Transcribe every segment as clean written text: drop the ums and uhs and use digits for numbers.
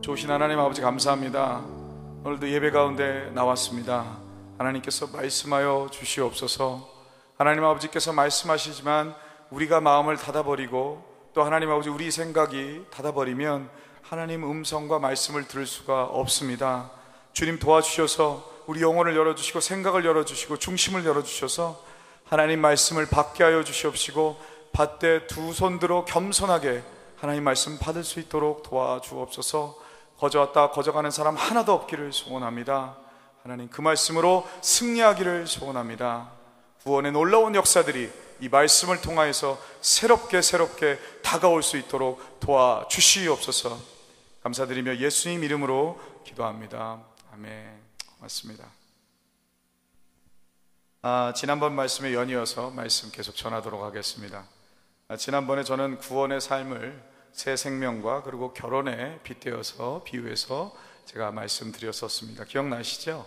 좋으신 하나님 아버지 감사합니다. 오늘도 예배 가운데 나왔습니다. 하나님께서 말씀하여 주시옵소서. 하나님 아버지께서 말씀하시지만 우리가 마음을 닫아버리고 또 하나님 아버지 우리 생각이 닫아버리면 하나님 음성과 말씀을 들을 수가 없습니다. 주님 도와주셔서 우리 영혼을 열어주시고 생각을 열어주시고 중심을 열어주셔서 하나님 말씀을 받게 하여 주시옵시고 받되 두 손 들어 겸손하게 하나님 말씀 받을 수 있도록 도와주옵소서. 거저왔다 거저가는 사람 하나도 없기를 소원합니다. 하나님 그 말씀으로 승리하기를 소원합니다. 구원의 놀라운 역사들이 이 말씀을 통하여서 새롭게 다가올 수 있도록 도와주시옵소서. 감사드리며 예수님 이름으로 기도합니다. 아멘. 고맙습니다. 지난번 말씀에 연이어서 말씀 계속 전하도록 하겠습니다. 지난번에 저는 구원의 삶을 새 생명과 그리고 결혼에 빗대어서 비유해서 제가 말씀드렸었습니다. 기억나시죠?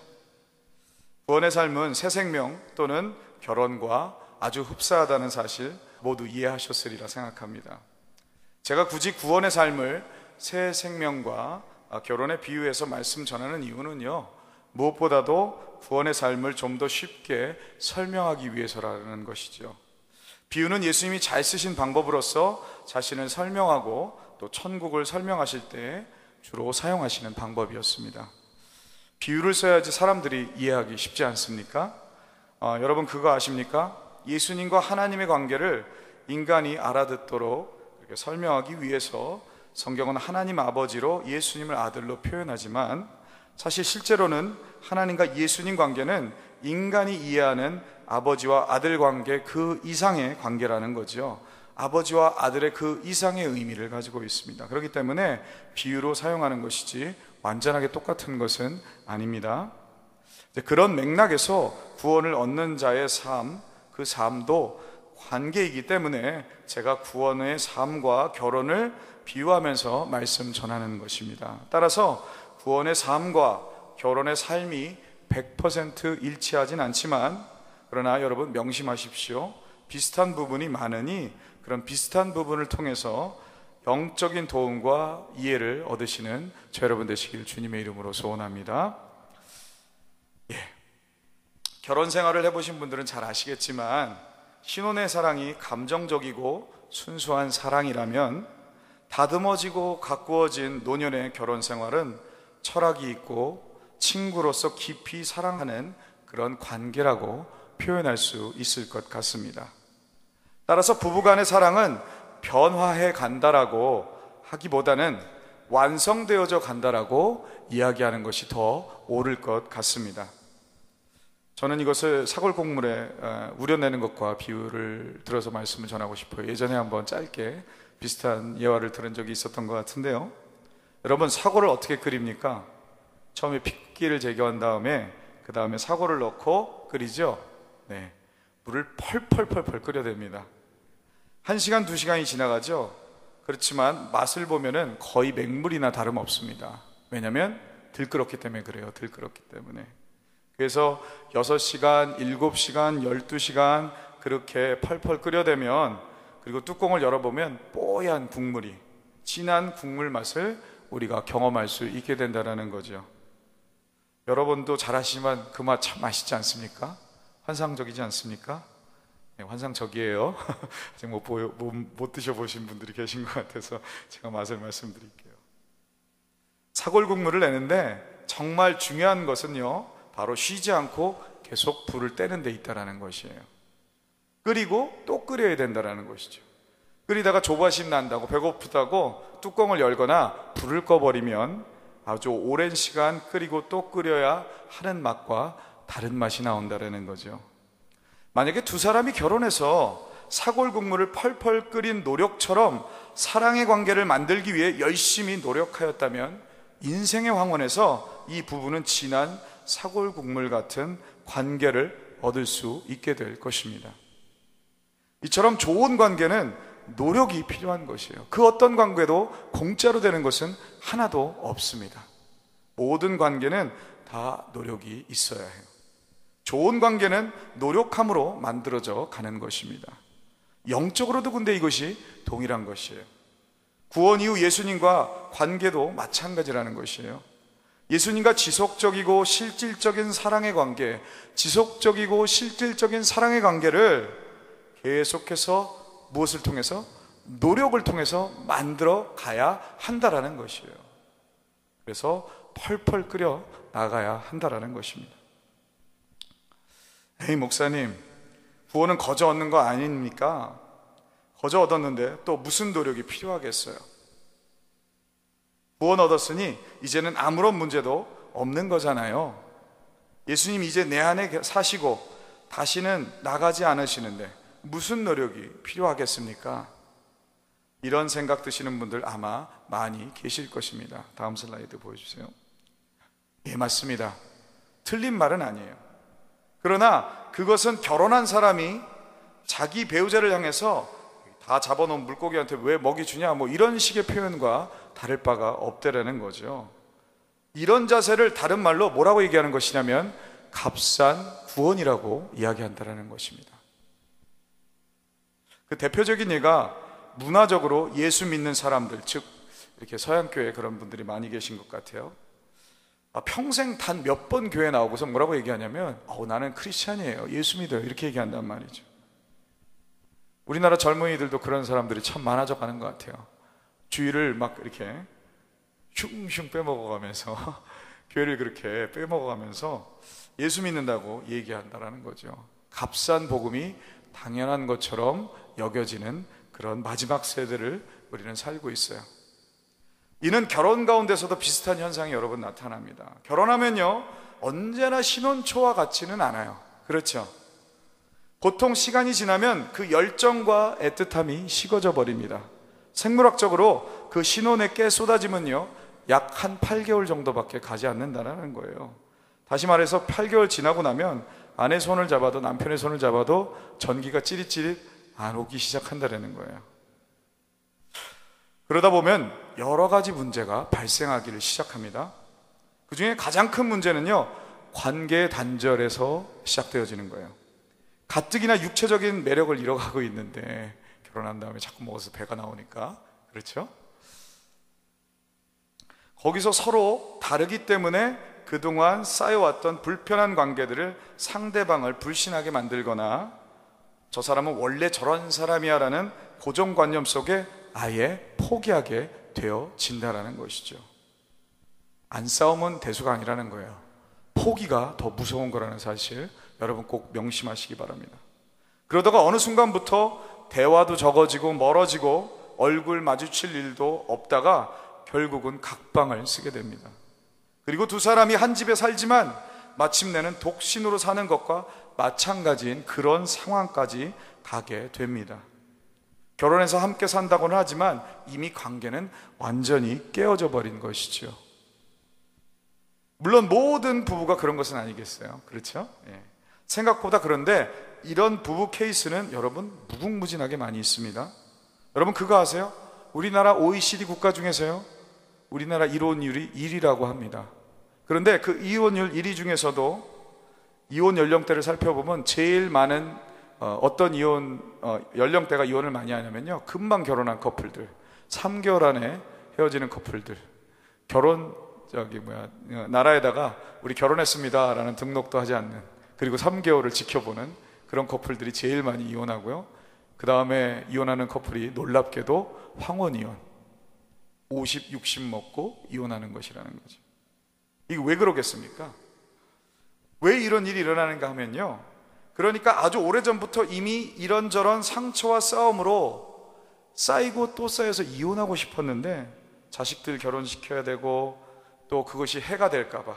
구원의 삶은 새 생명 또는 결혼과 아주 흡사하다는 사실 모두 이해하셨으리라 생각합니다. 제가 굳이 구원의 삶을 새 생명과 결혼에 비유해서 말씀 전하는 이유는요, 무엇보다도 구원의 삶을 좀 더 쉽게 설명하기 위해서라는 것이죠. 비유는 예수님이 잘 쓰신 방법으로서 자신을 설명하고 또 천국을 설명하실 때 주로 사용하시는 방법이었습니다. 비유를 써야지 사람들이 이해하기 쉽지 않습니까? 여러분 그거 아십니까? 예수님과 하나님의 관계를 인간이 알아듣도록 이렇게 설명하기 위해서 성경은 하나님 아버지로 예수님을 아들로 표현하지만 사실 실제로는 하나님과 예수님 관계는 인간이 이해하는 아버지와 아들 관계 그 이상의 관계라는 거죠. 아버지와 아들의 그 이상의 의미를 가지고 있습니다. 그렇기 때문에 비유로 사용하는 것이지 완전하게 똑같은 것은 아닙니다. 그런 맥락에서 구원을 얻는 자의 삶, 그 삶도 관계이기 때문에 제가 구원의 삶과 결혼을 비유하면서 말씀 전하는 것입니다. 따라서 구원의 삶과 결혼의 삶이 100% 일치하진 않지만 그러나 여러분 명심하십시오. 비슷한 부분이 많으니 그런 비슷한 부분을 통해서 영적인 도움과 이해를 얻으시는 저 여러분 되시길 주님의 이름으로 소원합니다. 결혼 생활을 해보신 분들은 잘 아시겠지만 신혼의 사랑이 감정적이고 순수한 사랑이라면 다듬어지고 가꾸어진 노년의 결혼 생활은 철학이 있고 친구로서 깊이 사랑하는 그런 관계라고 표현할 수 있을 것 같습니다. 따라서 부부간의 사랑은 변화해 간다라고 하기보다는 완성되어져 간다라고 이야기하는 것이 더 옳을 것 같습니다. 저는 이것을 사골국물에 우려내는 것과 비유를 들어서 말씀을 전하고 싶어요. 예전에 한번 짧게 비슷한 예화를 들은 적이 있었던 것 같은데요, 여러분 사골을 어떻게 끓입니까? 처음에 핏기를 제거한 다음에 그 다음에 사골을 넣고 끓이죠. 네, 물을 펄펄 끓여댑니다. 1시간 2시간이 지나가죠. 그렇지만 맛을 보면은 거의 맹물이나 다름없습니다. 왜냐하면 들끓었기 때문에 그래요. 들끓었기 때문에. 그래서 6시간, 7시간, 12시간 그렇게 펄펄 끓여대면, 그리고 뚜껑을 열어보면 뽀얀 국물이, 진한 국물 맛을 우리가 경험할 수 있게 된다는 거죠. 여러분도 잘 아시지만 그 맛 참 맛있지 않습니까? 환상적이지 않습니까? 네, 환상적이에요. 아직 못 드셔보신 분들이 계신 것 같아서 제가 맛을 말씀드릴게요. 사골국물을 내는데 정말 중요한 것은요, 바로 쉬지 않고 계속 불을 떼는 데 있다는 것이에요. 끓이고 또 끓여야 된다는 것이죠. 끓이다가 조바심 난다고 배고프다고 뚜껑을 열거나 불을 꺼버리면 아주 오랜 시간 끓이고 또 끓여야 하는 맛과 다른 맛이 나온다는 거죠. 만약에 두 사람이 결혼해서 사골국물을 펄펄 끓인 노력처럼 사랑의 관계를 만들기 위해 열심히 노력하였다면 인생의 황혼에서 이 부부는 진한 사골국물 같은 관계를 얻을 수 있게 될 것입니다. 이처럼 좋은 관계는 노력이 필요한 것이에요. 그 어떤 관계도 공짜로 되는 것은 하나도 없습니다. 모든 관계는 다 노력이 있어야 해요. 좋은 관계는 노력함으로 만들어져 가는 것입니다. 영적으로도 근데 이것이 동일한 것이에요. 구원 이후 예수님과 관계도 마찬가지라는 것이에요. 예수님과 지속적이고 실질적인 사랑의 관계, 지속적이고 실질적인 사랑의 관계를 계속해서 무엇을 통해서? 노력을 통해서 만들어 가야 한다라는 것이에요. 그래서 펄펄 끓여 나가야 한다라는 것입니다. 에이, 목사님, 구원은 거저 얻는 거 아닙니까? 거저 얻었는데 또 무슨 노력이 필요하겠어요? 구원 얻었으니 이제는 아무런 문제도 없는 거잖아요. 예수님 이제 내 안에 사시고 다시는 나가지 않으시는데 무슨 노력이 필요하겠습니까? 이런 생각 드시는 분들 아마 많이 계실 것입니다. 다음 슬라이드 보여주세요. 예, 맞습니다. 틀린 말은 아니에요. 그러나 그것은 결혼한 사람이 자기 배우자를 향해서 다 잡아놓은 물고기한테 왜 먹이 주냐, 뭐 이런 식의 표현과 다를 바가 없다라는 거죠. 이런 자세를 다른 말로 뭐라고 얘기하는 것이냐면 값싼 구원이라고 이야기한다라는 것입니다. 그 대표적인 예가 문화적으로 예수 믿는 사람들, 즉 이렇게 서양교회 그런 분들이 많이 계신 것 같아요. 평생 단 몇 번 교회 나오고서 뭐라고 얘기하냐면 나는 크리스찬이에요, 예수 믿어요, 이렇게 얘기한단 말이죠. 우리나라 젊은이들도 그런 사람들이 참 많아져 가는 것 같아요. 주일을 막 이렇게 슝슝 빼먹어가면서 교회를 그렇게 빼먹어가면서 예수 믿는다고 얘기한다라는 거죠. 값싼 복음이 당연한 것처럼 여겨지는 그런 마지막 세대를 우리는 살고 있어요. 이는 결혼 가운데서도 비슷한 현상이 여러 번 나타납니다. 결혼하면요, 언제나 신혼초와 같지는 않아요. 그렇죠? 보통 시간이 지나면 그 열정과 애틋함이 식어져 버립니다. 생물학적으로 그 신혼의 깨 쏟아짐은요, 약 한 8개월 정도밖에 가지 않는다는 거예요. 다시 말해서 8개월 지나고 나면 아내 손을 잡아도, 남편의 손을 잡아도 전기가 찌릿찌릿 안 오기 시작한다는 거예요. 그러다 보면 여러 가지 문제가 발생하기를 시작합니다. 그 중에 가장 큰 문제는요, 관계 단절에서 시작되어지는 거예요. 가뜩이나 육체적인 매력을 잃어가고 있는데 결혼한 다음에 자꾸 먹어서 배가 나오니까, 그렇죠? 거기서 서로 다르기 때문에 그동안 쌓여왔던 불편한 관계들을 상대방을 불신하게 만들거나 저 사람은 원래 저런 사람이야 라는 고정관념 속에 아예 포기하게 되어진다라는 것이죠. 안 싸우면 대수가 아니라는 거예요. 포기가 더 무서운 거라는 사실 여러분 꼭 명심하시기 바랍니다. 그러다가 어느 순간부터 대화도 적어지고 멀어지고 얼굴 마주칠 일도 없다가 결국은 각방을 쓰게 됩니다. 그리고 두 사람이 한 집에 살지만 마침내는 독신으로 사는 것과 마찬가지인 그런 상황까지 가게 됩니다. 결혼해서 함께 산다고는 하지만 이미 관계는 완전히 깨어져 버린 것이죠. 물론 모든 부부가 그런 것은 아니겠어요. 그렇죠? 예. 생각보다 그런데 이런 부부 케이스는 여러분 무궁무진하게 많이 있습니다. 여러분 그거 아세요? 우리나라 OECD 국가 중에서요, 우리나라 이혼율이 1위라고 합니다. 그런데 그 이혼율 1위 중에서도 이혼 연령대를 살펴보면 제일 많은 어떤 이혼 연령대가 이혼을 많이 하냐면요, 금방 결혼한 커플들, 3개월 안에 헤어지는 커플들, 나라에다가 우리 결혼했습니다 라는 등록도 하지 않는, 그리고 3개월을 지켜보는 그런 커플들이 제일 많이 이혼하고요. 그 다음에 이혼하는 커플이 놀랍게도 황혼 이혼, 50, 60 먹고 이혼하는 것이라는 거죠. 이게 왜 그러겠습니까? 왜 이런 일이 일어나는가 하면요, 그러니까 아주 오래전부터 이미 이런저런 상처와 싸움으로 쌓이고 또 쌓여서 이혼하고 싶었는데 자식들 결혼시켜야 되고 또 그것이 해가 될까봐,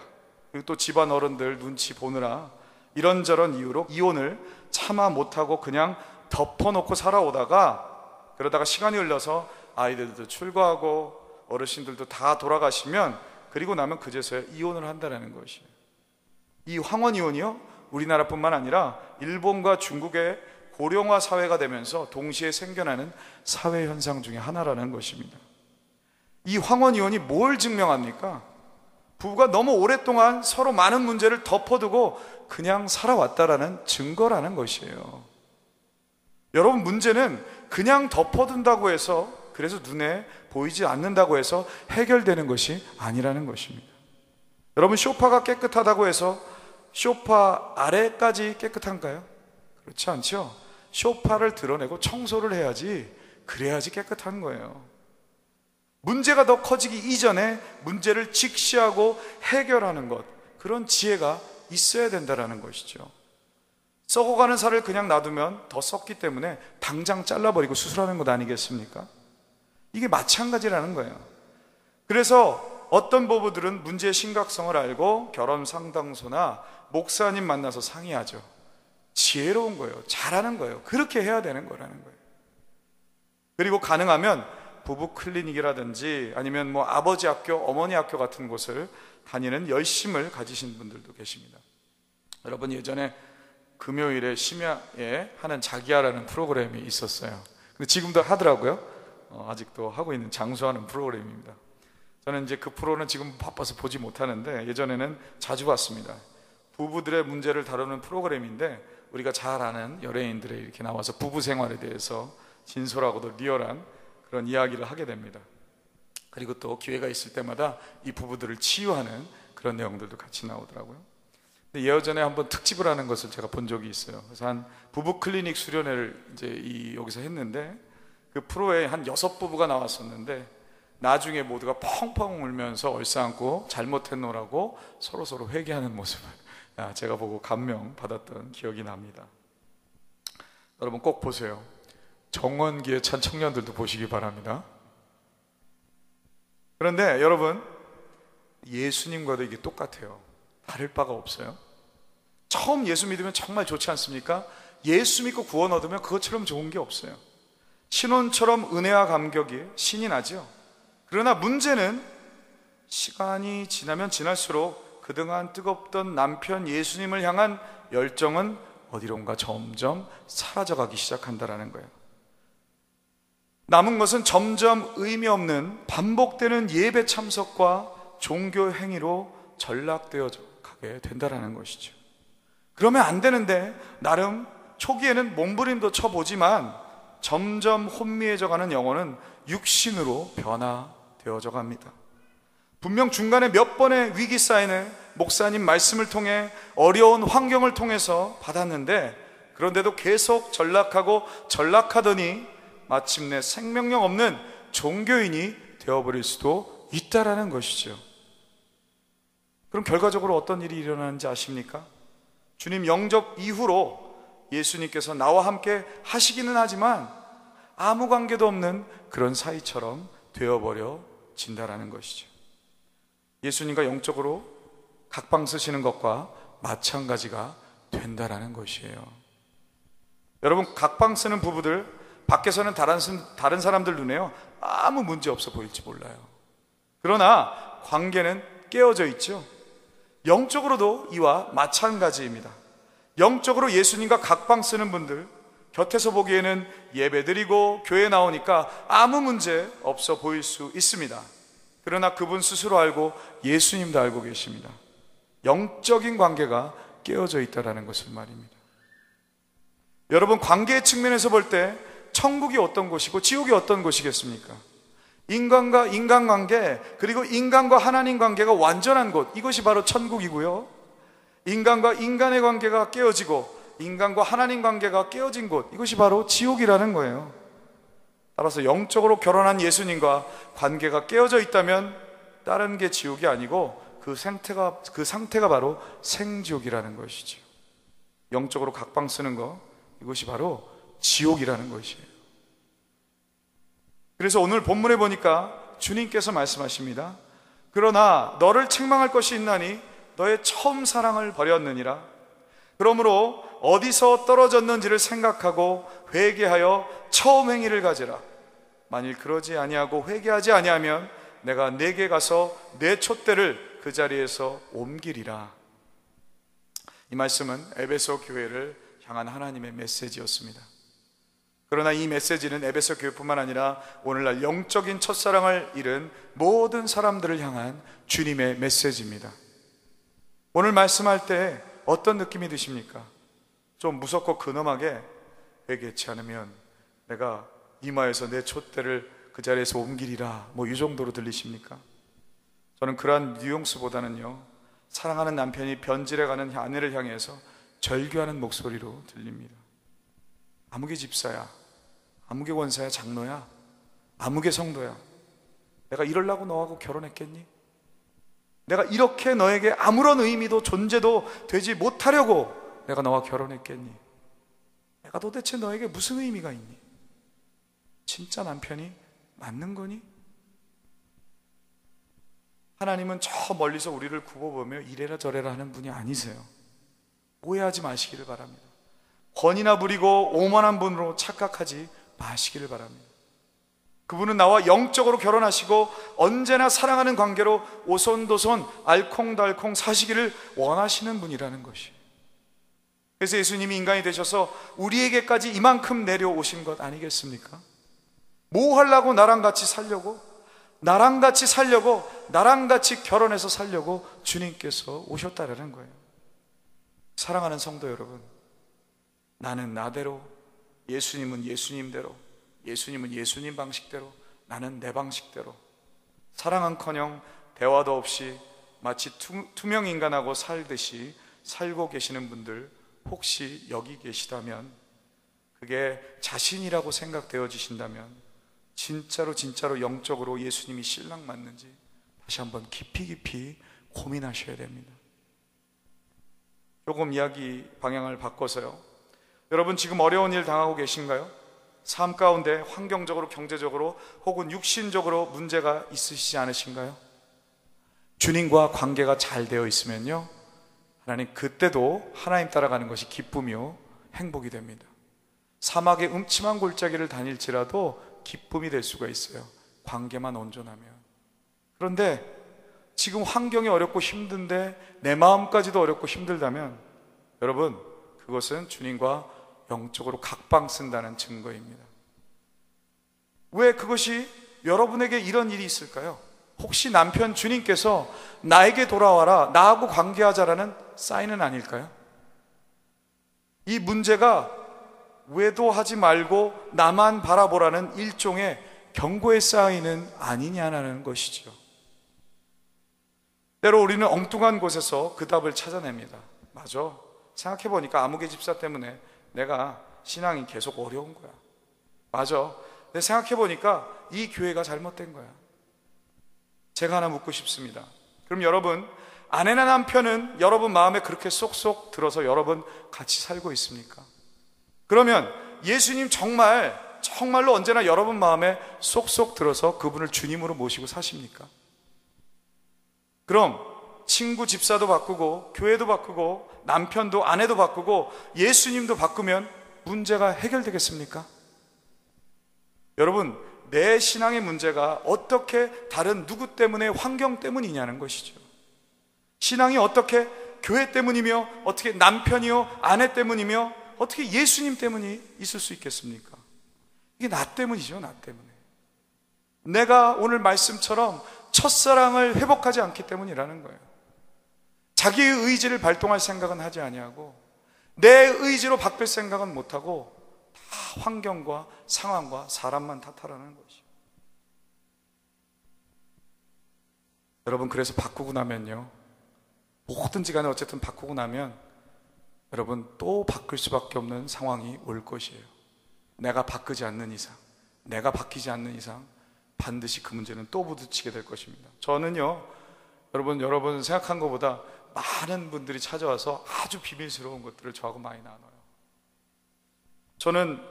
그리고 또 집안 어른들 눈치 보느라 이런저런 이유로 이혼을 참아 못하고 그냥 덮어놓고 살아오다가, 그러다가 시간이 흘러서 아이들도 출가하고 어르신들도 다 돌아가시면, 그리고 나면 그제서야 이혼을 한다는 것이에요. 이 황혼 이혼이요, 우리나라뿐만 아니라 일본과 중국의 고령화 사회가 되면서 동시에 생겨나는 사회 현상 중에 하나라는 것입니다. 이 황혼 이혼이 뭘 증명합니까? 부부가 너무 오랫동안 서로 많은 문제를 덮어두고 그냥 살아왔다라는 증거라는 것이에요. 여러분, 문제는 그냥 덮어둔다고 해서 그래서 눈에 보이지 않는다고 해서 해결되는 것이 아니라는 것입니다. 여러분, 소파가 깨끗하다고 해서 소파 아래까지 깨끗한가요? 그렇지 않죠. 소파를 드러내고 청소를 해야지, 그래야지 깨끗한 거예요. 문제가 더 커지기 이전에 문제를 직시하고 해결하는 것, 그런 지혜가 있어야 된다는 것이죠. 썩어가는 살을 그냥 놔두면 더 썩기 때문에 당장 잘라버리고 수술하는 것 아니겠습니까? 이게 마찬가지라는 거예요. 그래서 어떤 부부들은 문제의 심각성을 알고 결혼 상담소나 목사님 만나서 상의하죠. 지혜로운 거예요. 잘하는 거예요. 그렇게 해야 되는 거라는 거예요. 그리고 가능하면 부부 클리닉이라든지 아니면 뭐 아버지 학교, 어머니 학교 같은 곳을 다니는 열심을 가지신 분들도 계십니다. 여러분, 예전에 금요일에 심야에 하는 자기야라는 프로그램이 있었어요. 근데 지금도 하더라고요. 아직도 하고 있는 장수하는 프로그램입니다. 저는 이제 그 프로는 지금 바빠서 보지 못하는데 예전에는 자주 봤습니다. 부부들의 문제를 다루는 프로그램인데 우리가 잘 아는 연예인들이 이렇게 나와서 부부 생활에 대해서 진솔하고도 리얼한 그런 이야기를 하게 됩니다. 그리고 또 기회가 있을 때마다 이 부부들을 치유하는 그런 내용들도 같이 나오더라고요. 근데 예전에 한번 특집을 하는 것을 제가 본 적이 있어요. 그래서 한 부부 클리닉 수련회를 이제 여기서 했는데 그 프로에 한 6부부가 나왔었는데 나중에 모두가 펑펑 울면서 얼싸안고 잘못했노라고 서로 회개하는 모습을 제가 보고 감명 받았던 기억이 납니다. 여러분 꼭 보세요. 정원기에 찬 청년들도 보시기 바랍니다. 그런데 여러분, 예수님과도 이게 똑같아요. 다를 바가 없어요. 처음 예수 믿으면 정말 좋지 않습니까? 예수 믿고 구원 얻으면 그것처럼 좋은 게 없어요. 신혼처럼 은혜와 감격이 신이 나죠. 그러나 문제는 시간이 지나면 지날수록 그동안 뜨겁던 남편 예수님을 향한 열정은 어디론가 점점 사라져가기 시작한다는 거예요. 남은 것은 점점 의미 없는 반복되는 예배 참석과 종교 행위로 전락되어 가게 된다는 것이죠. 그러면 안 되는데 나름 초기에는 몸부림도 쳐보지만 점점 혼미해져가는 영혼은 육신으로 변화되어져 갑니다. 분명 중간에 몇 번의 위기 사인을 목사님 말씀을 통해 어려운 환경을 통해서 받았는데 그런데도 계속 전락하더니 마침내 생명력 없는 종교인이 되어버릴 수도 있다라는 것이죠. 그럼 결과적으로 어떤 일이 일어나는지 아십니까? 주님 영접 이후로 예수님께서 나와 함께 하시기는 하지만 아무 관계도 없는 그런 사이처럼 되어버려진다라는 것이죠. 예수님과 영적으로 각방 쓰시는 것과 마찬가지가 된다라는 것이에요. 여러분, 각방 쓰는 부부들 밖에서는 다른 사람들 눈에요 아무 문제 없어 보일지 몰라요. 그러나 관계는 깨어져 있죠. 영적으로도 이와 마찬가지입니다. 영적으로 예수님과 각방 쓰는 분들 곁에서 보기에는 예배드리고 교회 나오니까 아무 문제 없어 보일 수 있습니다. 그러나 그분 스스로 알고 예수님도 알고 계십니다. 영적인 관계가 깨어져 있다는 것을 말입니다. 여러분, 관계의 측면에서 볼 때 천국이 어떤 곳이고 지옥이 어떤 곳이겠습니까? 인간과 인간관계, 그리고 인간과 하나님 관계가 완전한 곳, 이것이 바로 천국이고요. 인간과 인간의 관계가 깨어지고 인간과 하나님 관계가 깨어진 곳, 이것이 바로 지옥이라는 거예요. 따라서 영적으로 결혼한 예수님과 관계가 깨어져 있다면 다른 게 지옥이 아니고 그 상태가 바로 생지옥이라는 것이죠. 영적으로 각방 쓰는 거, 이것이 바로 지옥이라는 것이에요. 그래서 오늘 본문에 보니까 주님께서 말씀하십니다. 그러나 너를 책망할 것이 있나니 너의 처음 사랑을 버렸느니라. 그러므로 어디서 떨어졌는지를 생각하고 회개하여 처음 행위를 가지라. 만일 그러지 아니하고 회개하지 아니하면 내가 내게 가서 내 촛대를 그 자리에서 옮기리라. 이 말씀은 에베소 교회를 향한 하나님의 메시지였습니다. 그러나 이 메시지는 에베소 교회뿐만 아니라 오늘날 영적인 첫사랑을 잃은 모든 사람들을 향한 주님의 메시지입니다. 오늘 말씀할 때 어떤 느낌이 드십니까? 좀 무섭고 근엄하게 회개치 않으면 내가 이마에서 내 촛대를 그 자리에서 옮기리라, 뭐 이 정도로 들리십니까? 저는 그러한 뉘앙스보다는요, 사랑하는 남편이 변질해가는 아내를 향해서 절규하는 목소리로 들립니다. 아무개 집사야, 아무개 권사야, 장로야, 아무개 성도야, 내가 이러려고 너하고 결혼했겠니? 내가 이렇게 너에게 아무런 의미도 존재도 되지 못하려고 내가 너와 결혼했겠니? 내가 도대체 너에게 무슨 의미가 있니? 진짜 남편이 맞는 거니? 하나님은 저 멀리서 우리를 굽어보며 이래라 저래라 하는 분이 아니세요. 오해하지 마시기를 바랍니다. 권이나 부리고 오만한 분으로 착각하지 마시기를 바랍니다. 그분은 나와 영적으로 결혼하시고 언제나 사랑하는 관계로 오손도손 알콩달콩 사시기를 원하시는 분이라는 것이에요. 그래서 예수님이 인간이 되셔서 우리에게까지 이만큼 내려오신 것 아니겠습니까? 뭐 하려고 나랑 같이 살려고, 나랑 같이 결혼해서 살려고 주님께서 오셨다라는 거예요. 사랑하는 성도 여러분, 나는 나대로, 예수님은 예수님대로, 예수님은 예수님 방식대로, 나는 내 방식대로 사랑은커녕 대화도 없이 마치 투명 인간하고 살듯이 살고 계시는 분들 혹시 여기 계시다면, 그게 자신이라고 생각되어지신다면 진짜로 영적으로 예수님이 신랑 맞는지 다시 한번 깊이 고민하셔야 됩니다. 조금 이야기 방향을 바꿔서요, 여러분 지금 어려운 일 당하고 계신가요? 삶 가운데 환경적으로, 경제적으로 혹은 육신적으로 문제가 있으시지 않으신가요? 주님과 관계가 잘 되어 있으면요, 하나님 그때도 하나님 따라가는 것이 기쁨이요 행복이 됩니다. 사막의 음침한 골짜기를 다닐지라도 기쁨이 될 수가 있어요, 관계만 온전하면. 그런데 지금 환경이 어렵고 힘든데 내 마음까지도 어렵고 힘들다면 여러분, 그것은 주님과 영적으로 각방 쓴다는 증거입니다. 왜 그것이 여러분에게 이런 일이 있을까요? 혹시 남편 주님께서 나에게 돌아와라, 나하고 관계하자라는 사인은 아닐까요? 이 문제가 외도하지 말고 나만 바라보라는 일종의 경고의 사인은 아니냐는 것이죠. 때로 우리는 엉뚱한 곳에서 그 답을 찾아냅니다. 맞아, 생각해보니까 아무개 집사 때문에 내가 신앙이 계속 어려운 거야. 맞아, 근데 생각해보니까 이 교회가 잘못된 거야. 제가 하나 묻고 싶습니다. 그럼 여러분, 아내나 남편은 여러분 마음에 그렇게 쏙쏙 들어서 여러분 같이 살고 있습니까? 그러면 예수님 정말로 언제나 여러분 마음에 쏙쏙 들어서 그분을 주님으로 모시고 사십니까? 그럼 친구 집사도 바꾸고 교회도 바꾸고 남편도 아내도 바꾸고 예수님도 바꾸면 문제가 해결되겠습니까? 여러분, 내 신앙의 문제가 어떻게 다른 누구 때문에, 환경 때문이냐는 것이죠. 신앙이 어떻게 교회 때문이며, 어떻게 남편이요 아내 때문이며, 어떻게 예수님 때문이 있을 수 있겠습니까? 이게 나 때문이죠, 나 때문에. 내가 오늘 말씀처럼 첫사랑을 회복하지 않기 때문이라는 거예요. 자기의 의지를 발동할 생각은 하지 아니하고 내 의지로 바뀔 생각은 못하고 다 환경과 상황과 사람만 탓하라는 것이죠. 여러분, 그래서 바꾸고 나면요, 뭐든지 간에 어쨌든 바꾸고 나면 여러분 또 바뀔 수밖에 없는 상황이 올 것이에요. 내가 바뀌지 않는 이상, 내가 바뀌지 않는 이상 반드시 그 문제는 또 부딪히게 될 것입니다. 저는요, 여러분 생각한 것보다 많은 분들이 찾아와서 아주 비밀스러운 것들을 저하고 많이 나눠요. 저는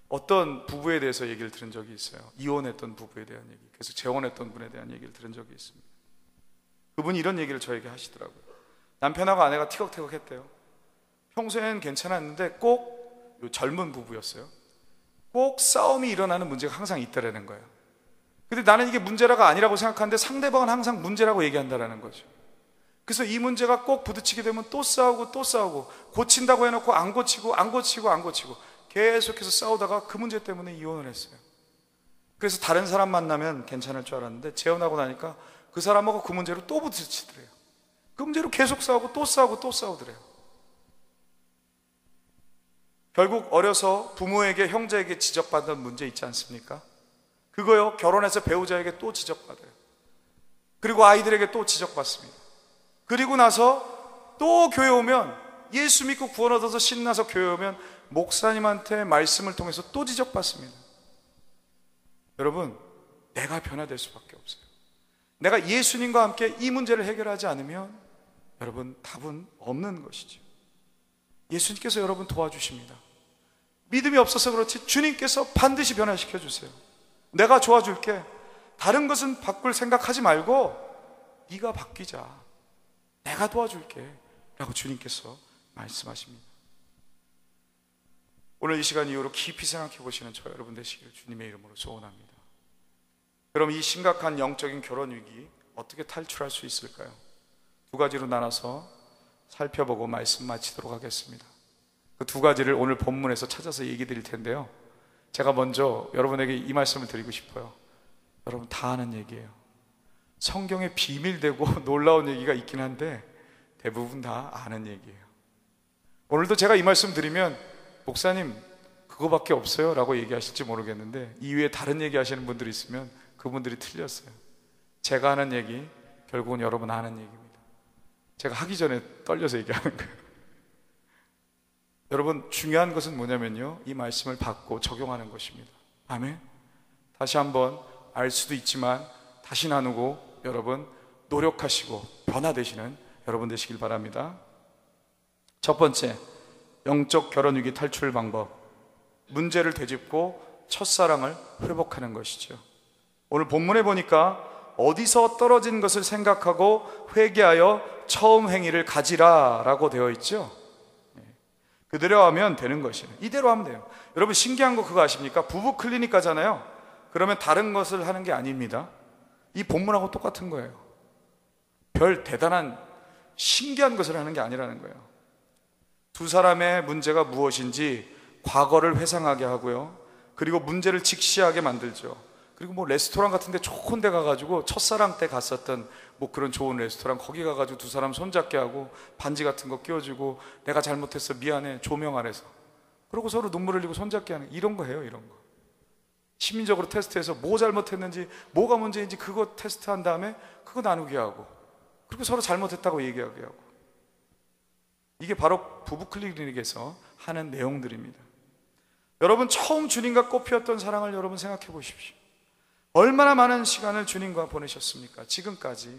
어떤 부부에 대해서 얘기를 들은 적이 있어요. 이혼했던 부부에 대한 얘기, 계속 재혼했던 분에 대한 얘기를 들은 적이 있습니다. 그분이 이런 얘기를 저에게 하시더라고요. 남편하고 아내가 티격태격 했대요. 평소엔 괜찮았는데 꼭, 젊은 부부였어요, 꼭 싸움이 일어나는 문제가 항상 있다라는 거예요. 근데 나는 이게 문제라가 아니라고 생각하는데 상대방은 항상 문제라고 얘기한다라는 거죠. 그래서 이 문제가 꼭 부딪히게 되면 또 싸우고 고친다고 해놓고 안 고치고 계속해서 싸우다가 그 문제 때문에 이혼을 했어요. 그래서 다른 사람 만나면 괜찮을 줄 알았는데 재혼하고 나니까 그 사람하고 그 문제로 또 부딪히더래요. 그 문제로 계속 싸우고 또 싸우더래요. 결국 어려서 부모에게, 형제에게 지적받은 문제 있지 않습니까? 그거요, 결혼해서 배우자에게 또 지적받아요. 그리고 아이들에게 또 지적받습니다. 그리고 나서 또 교회 오면, 예수 믿고 구원 얻어서 신나서 교회 오면 목사님한테 말씀을 통해서 또 지적받습니다. 여러분, 내가 변화될 수밖에 없어요. 내가 예수님과 함께 이 문제를 해결하지 않으면 여러분, 답은 없는 것이죠. 예수님께서 여러분 도와주십니다. 믿음이 없어서 그렇지 주님께서 반드시 변화시켜 주세요. 내가 도와줄게. 다른 것은 바꿀 생각하지 말고 네가 바뀌자. 내가 도와줄게 라고 주님께서 말씀하십니다. 오늘 이 시간 이후로 깊이 생각해 보시는 저 여러분 되시기를 주님의 이름으로 소원합니다. 그럼 이 심각한 영적인 결혼 위기 어떻게 탈출할 수 있을까요? 두 가지로 나눠서 살펴보고 말씀 마치도록 하겠습니다. 그 두 가지를 오늘 본문에서 찾아서 얘기 드릴 텐데요, 제가 먼저 여러분에게 이 말씀을 드리고 싶어요. 여러분 다 아는 얘기예요. 성경에 비밀되고 놀라운 얘기가 있긴 한데 대부분 다 아는 얘기예요. 오늘도 제가 이 말씀 드리면 목사님 그거밖에 없어요 라고 얘기하실지 모르겠는데, 이외에 다른 얘기 하시는 분들이 있으면 그분들이 틀렸어요. 제가 하는 얘기 결국은 여러분 아는 얘기입니다. 제가 하기 전에 떨려서 얘기하는 거예요. 여러분 중요한 것은 뭐냐면요, 이 말씀을 받고 적용하는 것입니다. 아멘. 다시 한번 알 수도 있지만 다시 나누고 여러분 노력하시고 변화되시는 여러분 되시길 바랍니다. 첫 번째, 영적 결혼 위기 탈출 방법, 문제를 되짚고 첫사랑을 회복하는 것이죠. 오늘 본문에 보니까 어디서 떨어진 것을 생각하고 회개하여 처음 행위를 가지라 라고 되어 있죠. 그대로 하면 되는 것이에요. 이대로 하면 돼요. 여러분 신기한 거 그거 아십니까? 부부 클리닉 가잖아요. 그러면 다른 것을 하는 게 아닙니다. 이 본문하고 똑같은 거예요. 별 대단한 신기한 것을 하는 게 아니라는 거예요. 두 사람의 문제가 무엇인지 과거를 회상하게 하고요, 그리고 문제를 직시하게 만들죠. 그리고 뭐 레스토랑 같은 데 좋은 데 가가지고 첫사랑 때 갔었던 뭐 그런 좋은 레스토랑 거기 가가지고 두 사람 손잡게 하고 반지 같은 거 끼워주고 내가 잘못했어 미안해 조명 아래서, 그리고 서로 눈물 흘리고 손잡게 하는, 이런 거 해요. 이런 거 시민적으로 테스트해서 뭐 잘못했는지 뭐가 문제인지 그거 테스트한 다음에 그거 나누게 하고, 그리고 서로 잘못했다고 얘기하게 하고, 이게 바로 부부 클리닉에서 하는 내용들입니다. 여러분 처음 주님과 꽃피웠던 사랑을 여러분 생각해 보십시오. 얼마나 많은 시간을 주님과 보내셨습니까? 지금까지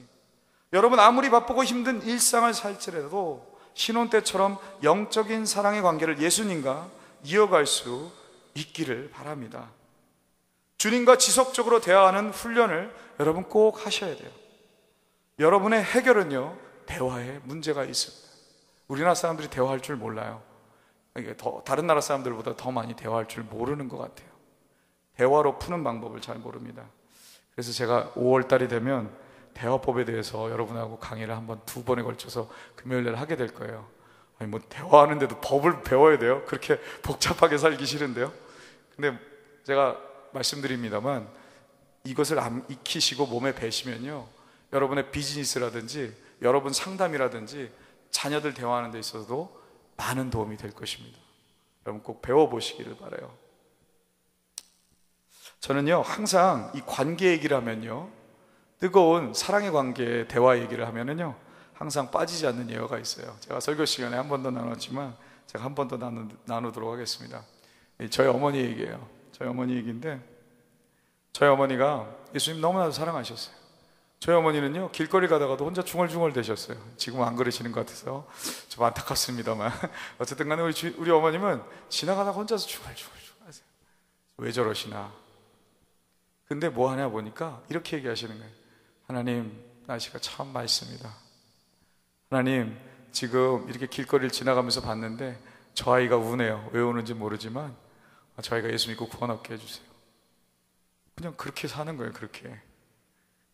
여러분 아무리 바쁘고 힘든 일상을 살지라도 신혼 때처럼 영적인 사랑의 관계를 예수님과 이어갈 수 있기를 바랍니다. 주님과 지속적으로 대화하는 훈련을 여러분 꼭 하셔야 돼요. 여러분의 해결은요, 대화에 문제가 있습니다. 우리나라 사람들이 대화할 줄 몰라요. 이게 다른 나라 사람들보다 더 많이 대화할 줄 모르는 것 같아요. 대화로 푸는 방법을 잘 모릅니다. 그래서 제가 5월 달이 되면 대화법에 대해서 여러분하고 강의를 한번 2번에 걸쳐서 금요일날 하게 될 거예요. 아니 뭐 대화하는데도 법을 배워야 돼요? 그렇게 복잡하게 살기 싫은데요. 근데 제가 말씀드립니다만 이것을 안 익히시고 몸에 배시면요, 여러분의 비즈니스라든지 여러분 상담이라든지 자녀들 대화하는 데 있어서도 많은 도움이 될 것입니다. 여러분 꼭 배워보시기를 바라요. 저는요 항상 이 관계 얘기를 하면요, 뜨거운 사랑의 관계 대화 얘기를 하면은요 항상 빠지지 않는 예화가 있어요. 제가 설교 시간에 한 번 더 나눴지만 제가 한 번 더 나누도록 하겠습니다. 저희 어머니 얘기예요. 저희 어머니 얘기인데, 저희 어머니가 예수님 너무나도 사랑하셨어요. 저희 어머니는요 길거리 가다가도 혼자 중얼중얼 대셨어요. 지금은 안 그러시는 것 같아서 좀 안타깝습니다만 어쨌든 간에 우리 어머님은 지나가다가 혼자서 중얼중얼 하세요. 왜 저러시나. 근데 뭐 하냐 보니까 이렇게 얘기하시는 거예요. 하나님, 날씨가 참 맑습니다. 하나님, 지금 이렇게 길거리를 지나가면서 봤는데 저 아이가 우네요. 왜 우는지 모르지만 저 아이가 예수 믿고 구원 얻게 해주세요. 그냥 그렇게 사는 거예요. 그렇게.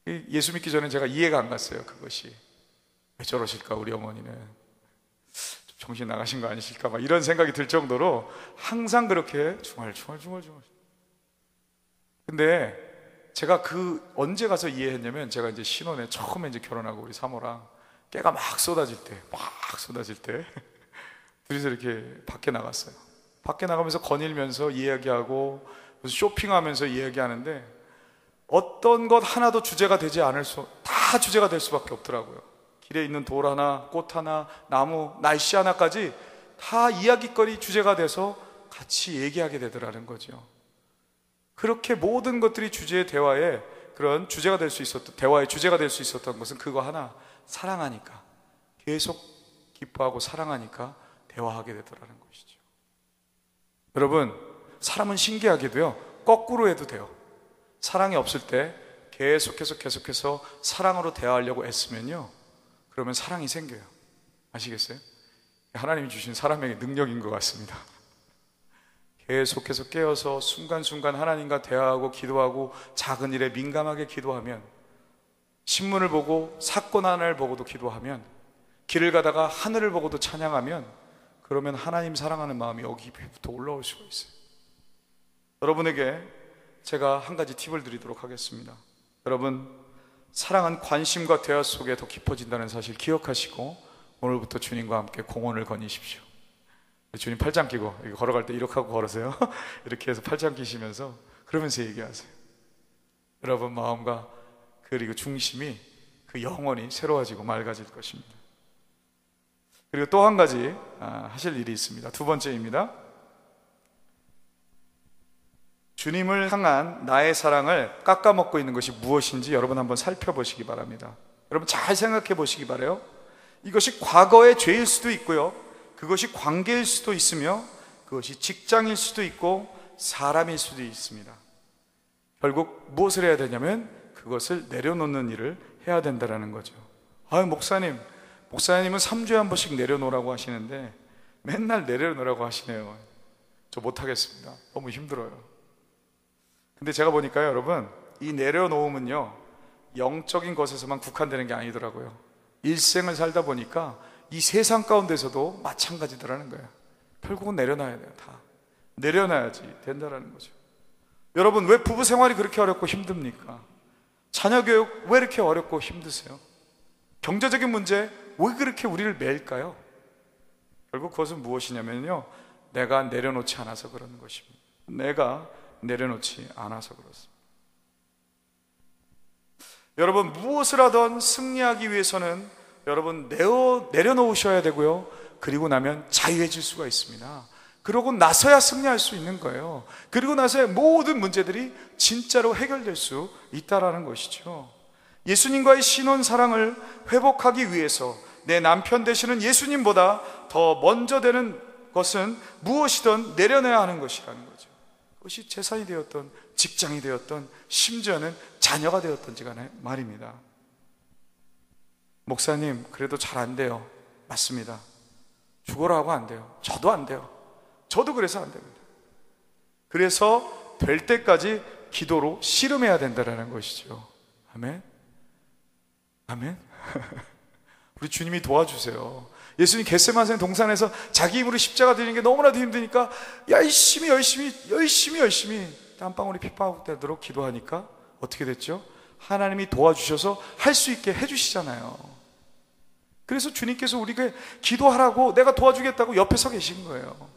예수 믿기 전에 제가 이해가 안 갔어요. 그것이 왜 저러실까. 우리 어머니는 좀 정신 나가신 거 아니실까 막 이런 생각이 들 정도로 항상 그렇게 중얼중얼. 근데 제가 언제 가서 이해했냐면, 제가 이제 신혼에 처음에 이제 결혼하고 우리 사모랑 깨가 막 쏟아질 때 둘이서 이렇게 밖에 나갔어요. 밖에 나가면서 거닐면서 이야기하고 무슨 쇼핑하면서 이야기하는데 어떤 것 하나도 주제가 되지 않을 다 주제가 될 수밖에 없더라고요. 길에 있는 돌 하나, 꽃 하나, 나무, 날씨 하나까지 다 이야깃거리 주제가 돼서 같이 얘기하게 되더라는 거죠. 그렇게 모든 것들이 주제의 대화에 그런 주제가 될 수 있었던, 대화의 주제가 될 수 있었던 것은 그거 하나, 사랑하니까, 계속 기뻐하고 사랑하니까 대화하게 되더라는 것이죠. 여러분, 사람은 신기하게도요, 거꾸로 해도 돼요. 사랑이 없을 때 계속해서 사랑으로 대화하려고 애쓰면요, 그러면 사랑이 생겨요. 아시겠어요? 하나님이 주신 사람에게 능력인 것 같습니다. 계속해서 깨어서 순간순간 하나님과 대화하고 기도하고 작은 일에 민감하게 기도하면, 신문을 보고 사건 하나를 보고도 기도하면, 길을 가다가 하늘을 보고도 찬양하면, 그러면 하나님 사랑하는 마음이 여기부터 올라올 수가 있어요. 여러분에게 제가 한 가지 팁을 드리도록 하겠습니다. 여러분, 사랑은 관심과 대화 속에 더 깊어진다는 사실 기억하시고 오늘부터 주님과 함께 공헌을 거니십시오. 주님 팔짱 끼고 걸어갈 때 이렇게 하고 걸으세요. 이렇게 해서 팔짱 끼시면서 그러면서 얘기하세요. 여러분 마음과 그리고 중심이 그 영원히 새로워지고 맑아질 것입니다. 그리고 또 한 가지 하실 일이 있습니다. 두 번째입니다. 주님을 향한 나의 사랑을 깎아먹고 있는 것이 무엇인지 여러분 한번 살펴보시기 바랍니다. 여러분 잘 생각해 보시기 바라요. 이것이 과거의 죄일 수도 있고요, 그것이 관계일 수도 있으며, 그것이 직장일 수도 있고 사람일 수도 있습니다. 결국 무엇을 해야 되냐면 그것을 내려놓는 일을 해야 된다는 거죠. 목사님은 3주에 한 번씩 내려놓으라고 하시는데 맨날 내려놓으라고 하시네요. 저 못하겠습니다. 너무 힘들어요. 근데 제가 보니까요, 여러분, 이 내려놓음은요, 영적인 것에서만 국한되는 게 아니더라고요. 일생을 살다 보니까 이 세상 가운데서도 마찬가지더라는 거예요. 결국은 내려놔야 돼요. 다 내려놔야지 된다라는 거죠. 여러분, 왜 부부 생활이 그렇게 어렵고 힘듭니까? 자녀 교육 왜 이렇게 어렵고 힘드세요? 경제적인 문제 왜 그렇게 우리를 맬까요? 결국 그것은 무엇이냐면요, 내가 내려놓지 않아서 그러는 것입니다. 내가 내려놓지 않아서 그렇습니다. 여러분, 무엇을 하든 승리하기 위해서는 여러분 내려놓으셔야 되고요, 그리고 나면 자유해질 수가 있습니다. 그러고 나서야 승리할 수 있는 거예요. 그리고 나서야 모든 문제들이 진짜로 해결될 수 있다라는 것이죠. 예수님과의 신혼 사랑을 회복하기 위해서 내 남편 되시는 예수님보다 더 먼저 되는 것은 무엇이든 내려놔야 하는 것이라는 거죠. 그것이 재산이 되었던, 직장이 되었던, 심지어는 자녀가 되었던지 간에 말입니다. 목사님, 그래도 잘 안 돼요. 맞습니다. 죽어라 하고 안 돼요. 저도 안 돼요. 저도 그래서 안 됩니다. 그래서 될 때까지 기도로 씨름해야 된다는 것이죠. 아멘. 아멘. 우리 주님이 도와주세요. 예수님 겟세마네 동산에서 자기 힘으로 십자가 드리는 게 너무나도 힘드니까 열심히 땀방울이 핏방울 되도록 기도하니까 어떻게 됐죠? 하나님이 도와주셔서 할 수 있게 해주시잖아요. 그래서 주님께서 우리가 기도하라고, 내가 도와주겠다고 옆에 서 계신 거예요.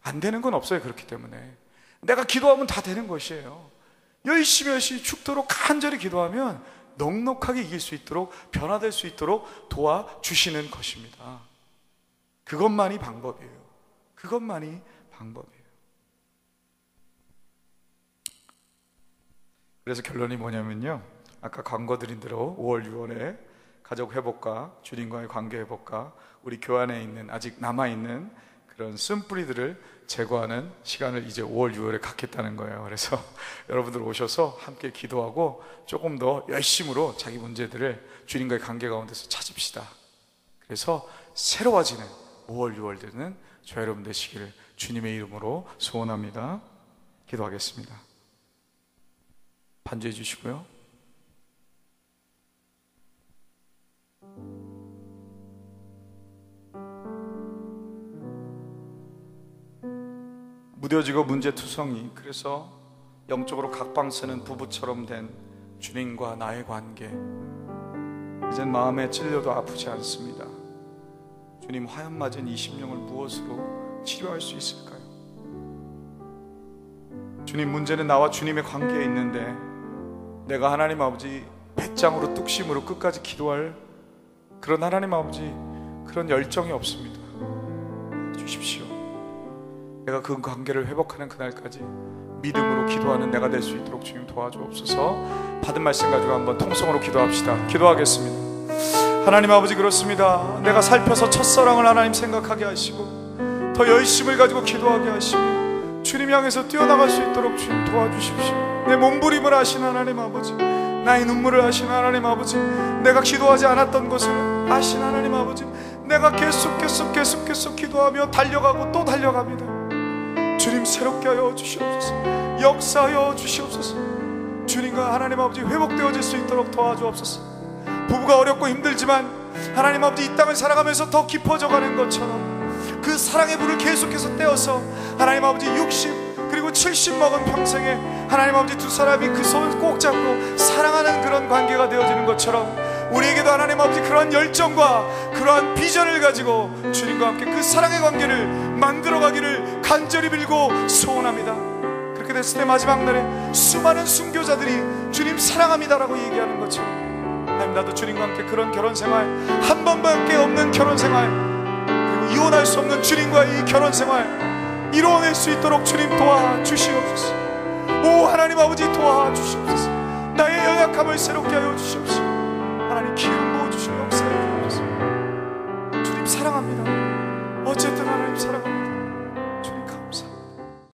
안 되는 건 없어요. 그렇기 때문에 내가 기도하면 다 되는 것이에요. 열심히 죽도록 간절히 기도하면 넉넉하게 이길 수 있도록, 변화될 수 있도록 도와주시는 것입니다. 그것만이 방법이에요. 그것만이 방법이에요. 그래서 결론이 뭐냐면요, 아까 광고 드린 대로 5월 6월에 가족 회복과 주님과의 관계 회복과 우리 교회 안에 있는 아직 남아있는 그런 쓴뿌리들을 제거하는 시간을 이제 5월 6월에 갖겠다는 거예요. 그래서 여러분들 오셔서 함께 기도하고 조금 더 열심으로 자기 문제들을 주님과의 관계 가운데서 찾읍시다. 그래서 새로워지는 5월 6월 되는 저와 여러분 되시기를 주님의 이름으로 소원합니다. 기도하겠습니다. 반주해 주시고요. 무뎌지고 문제투성이, 그래서 영적으로 각방 쓰는 부부처럼 된 주님과 나의 관계, 이젠 마음에 찔려도 아프지 않습니다. 주님, 화염 맞은 이 심령을 무엇으로 치료할 수 있을까요? 주님, 문제는 나와 주님의 관계에 있는데 내가 하나님 아버지 배짱으로 뚝심으로 끝까지 기도할 그런 하나님 아버지 그런 열정이 없습니다. 주십시오. 내가 그 관계를 회복하는 그날까지 믿음으로 기도하는 내가 될 수 있도록 주님 도와주옵소서. 받은 말씀 가지고 한번 통성으로 기도합시다. 기도하겠습니다. 하나님 아버지, 그렇습니다. 내가 살펴서 첫사랑을 하나님 생각하게 하시고 더 열심을 가지고 기도하게 하시고 주님 향해서 뛰어나갈 수 있도록 주님 도와주십시오. 내 몸부림을 아신 하나님 아버지, 나의 눈물을 아신 하나님 아버지, 내가 기도하지 않았던 것을 아신 하나님 아버지, 내가 계속 기도하며 달려가고 또 달려갑니다. 주님 새롭게 하여 주시옵소서. 역사하여 주시옵소서. 주님과 하나님 아버지 회복되어질 수 있도록 도와주옵소서. 부부가 어렵고 힘들지만 하나님 아버지 이 땅을 살아가면서 더 깊어져가는 것처럼 그 사랑의 불을 계속해서 떼어서 하나님 아버지 60 그리고 70 먹은 평생에 하나님 아버지 두 사람이 그 손을 꼭 잡고 사랑하는 그런 관계가 되어지는 것처럼 우리에게도 하나님 아버지 그러한 열정과 그러한 비전을 가지고 주님과 함께 그 사랑의 관계를 만들어가기를 간절히 빌고 소원합니다. 그렇게 됐을 때 마지막 날에 수많은 순교자들이 주님 사랑합니다라고 얘기하는 것처럼 하나님, 나도 주님과 함께 그런 결혼생활, 한 번밖에 없는 결혼생활, 그리고 이혼할 수 없는 주님과의 이 결혼생활 이루어낼 수 있도록 주님 도와주시옵소서. 오 하나님 아버지, 도와주시옵소서. 나의 연약함을 새롭게 하여 주시옵소서.